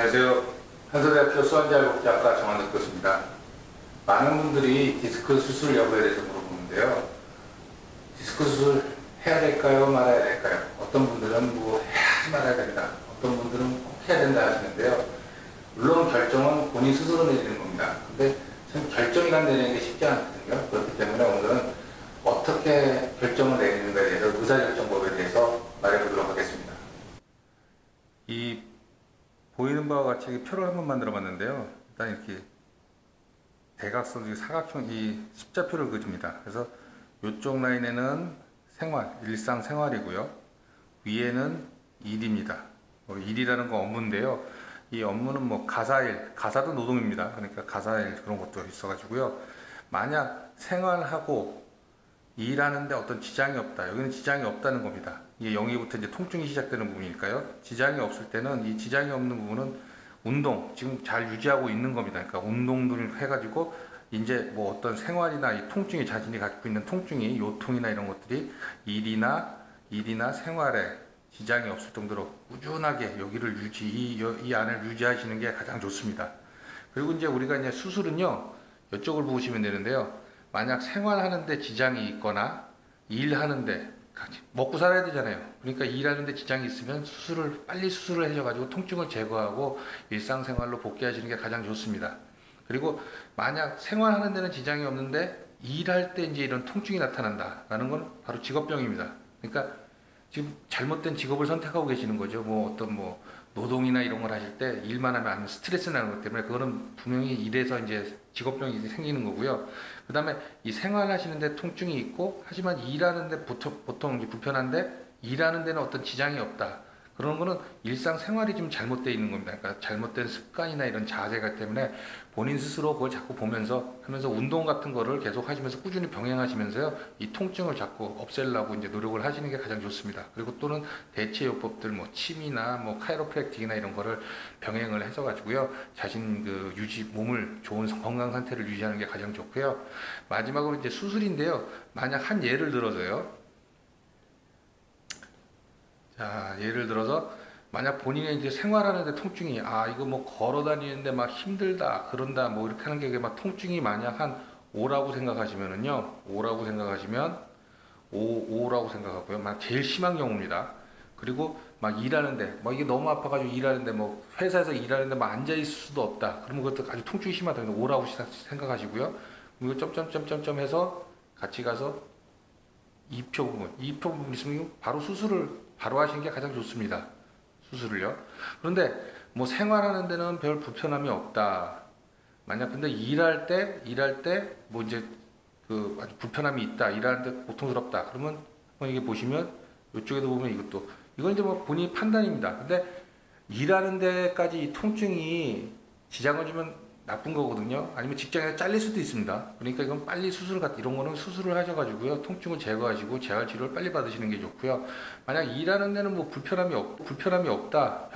안녕하세요. 한서대학교 수환자복지학과 정한덕 교수입니다. 많은 분들이 디스크 수술 여부에 대해서 물어보는데요. 디스크 수술 해야 될까요? 말아야 될까요? 어떤 분들은 뭐 해야지 말아야 된다. 어떤 분들은 꼭 해야 된다 하시는데요. 물론 결정은 본인 스스로 내리는 겁니다. 근데 참 결정이란 내리는 게 쉽지 않거든요. 그렇기 때문에 오늘은 어떻게 결정을 내리는가에 대해서 의사결정법에 대해서 말해보도록 하겠습니다. 이 보이는 바와 같이 표를 한번 만들어 봤는데요. 일단 이렇게 대각선, 사각형, 이 십자표를 그립니다. 그래서 이쪽 라인에는 생활, 일상생활이고요. 위에는 일입니다. 일이라는 건 업무인데요. 이 업무는 뭐 가사일, 가사도 노동입니다. 그러니까 가사일 그런 것도 있어가지고요. 만약 생활하고 일하는데 어떤 지장이 없다. 여기는 지장이 없다는 겁니다. 이게 0위부터 이제 통증이 시작되는 부분이니까요. 지장이 없을 때는 이 지장이 없는 부분은 운동, 지금 잘 유지하고 있는 겁니다. 그러니까 운동을 해가지고 이제 뭐 어떤 생활이나 이 통증이 자신이 갖고 있는 통증이 요통이나 이런 것들이 일이나 생활에 지장이 없을 정도로 꾸준하게 여기를 이 안을 유지하시는 게 가장 좋습니다. 그리고 이제 우리가 이제 수술은요, 이쪽을 보시면 되는데요. 만약 생활하는데 지장이 있거나 일하는데 먹고 살아야 되잖아요. 그러니까 일하는데 지장이 있으면 빨리 수술을 해줘가지고 통증을 제거하고 일상생활로 복귀하시는 게 가장 좋습니다. 그리고 만약 생활하는 데는 지장이 없는데 일할 때 이제 이런 통증이 나타난다라는 건 바로 직업병입니다. 그러니까 지금 잘못된 직업을 선택하고 계시는 거죠. 뭐 어떤 뭐 노동이나 이런 걸 하실 때 일만 하면 안 스트레스 나는 것 때문에 그거는 분명히 일에서 이제 직업병이 생기는 거고요. 그 다음에 이 생활하시는데 통증이 있고 하지만 일하는데 보통 이제 불편한데 일하는 데는 어떤 지장이 없다. 그런 거는 일상생활이 좀 잘못되어 있는 겁니다. 그러니까 잘못된 습관이나 이런 자세가 때문에 본인 스스로 그걸 자꾸 보면서 하면서 운동 같은 거를 계속 하시면서 꾸준히 병행하시면서요. 이 통증을 자꾸 없애려고 이제 노력을 하시는 게 가장 좋습니다. 그리고 또는 대체요법들 뭐 침이나 뭐 카이로프랙틱이나 이런 거를 병행을 해서 가지고요. 자신 그 몸을 좋은 건강 상태를 유지하는 게 가장 좋고요. 마지막으로 이제 수술인데요. 만약 한 예를 들어서요. 자, 예를 들어서 만약 본인이 이제 생활하는데 통증이 이거 뭐 걸어 다니는데 막 힘들다 그런다 뭐 이렇게 하는 게 막 통증이 만약 한 5라고 생각하시면은요. 5라고 생각하시면 5라고 생각하고요. 막 제일 심한 경우입니다. 그리고 막 일하는데 막 이게 너무 아파가지고 일하는데 뭐 회사에서 일하는데 막 앉아 있을 수도 없다. 그러면 그것도 아주 통증이 심하다. 5라고 생각하시고요. 그리고 점점점점점 해서 같이 가서 2표 부분 있으면 바로 수술을 바로 하시는 게 가장 좋습니다. 수술을요. 그런데 뭐 생활하는 데는 별 불편함이 없다. 만약 근데 일할 때 뭐 이제 그 아주 불편함이 있다. 일하는데 고통스럽다. 그러면 이게 보시면 이쪽에도 보면 이건 이제 뭐 본인 판단입니다. 근데 일하는 데까지 통증이 지장을 주면 나쁜 거거든요. 아니면 직장에서 잘릴 수도 있습니다. 그러니까 이건 빨리 이런 거는 수술을 하셔가지고요. 통증을 제거하시고 재활 치료를 빨리 받으시는 게 좋고요. 만약 일하는 데는 뭐 불편함이 없다.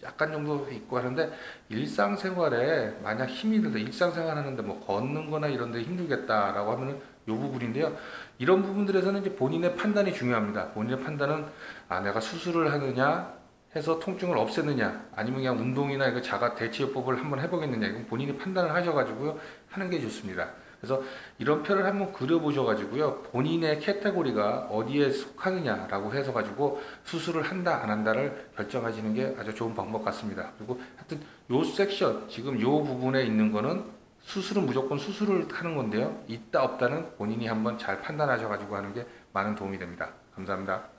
약간 정도 있고 하는데 일상생활에 만약 힘이 들다. 일상생활 하는데 뭐 걷는 거나 이런 데 힘들겠다라고 하면은 이 부분인데요. 이런 부분들에서는 이제 본인의 판단이 중요합니다. 본인의 판단은 내가 수술을 하느냐 해서 통증을 없애느냐 아니면 그냥 운동이나 이거 자가 대치요법을 한번 해보겠느냐 이건 본인이 판단을 하셔가지고요 하는 게 좋습니다. 그래서 이런 표를 한번 그려보셔가지고요 본인의 카테고리가 어디에 속하느냐라고 해서 가지고 수술을 한다 안 한다를 결정하시는 게 아주 좋은 방법 같습니다. 그리고 하여튼 요 섹션 지금 요 부분에 있는 거는 수술은 무조건 수술을 하는 건데요 있다 없다는 본인이 한번 잘 판단하셔가지고 하는 게 많은 도움이 됩니다. 감사합니다.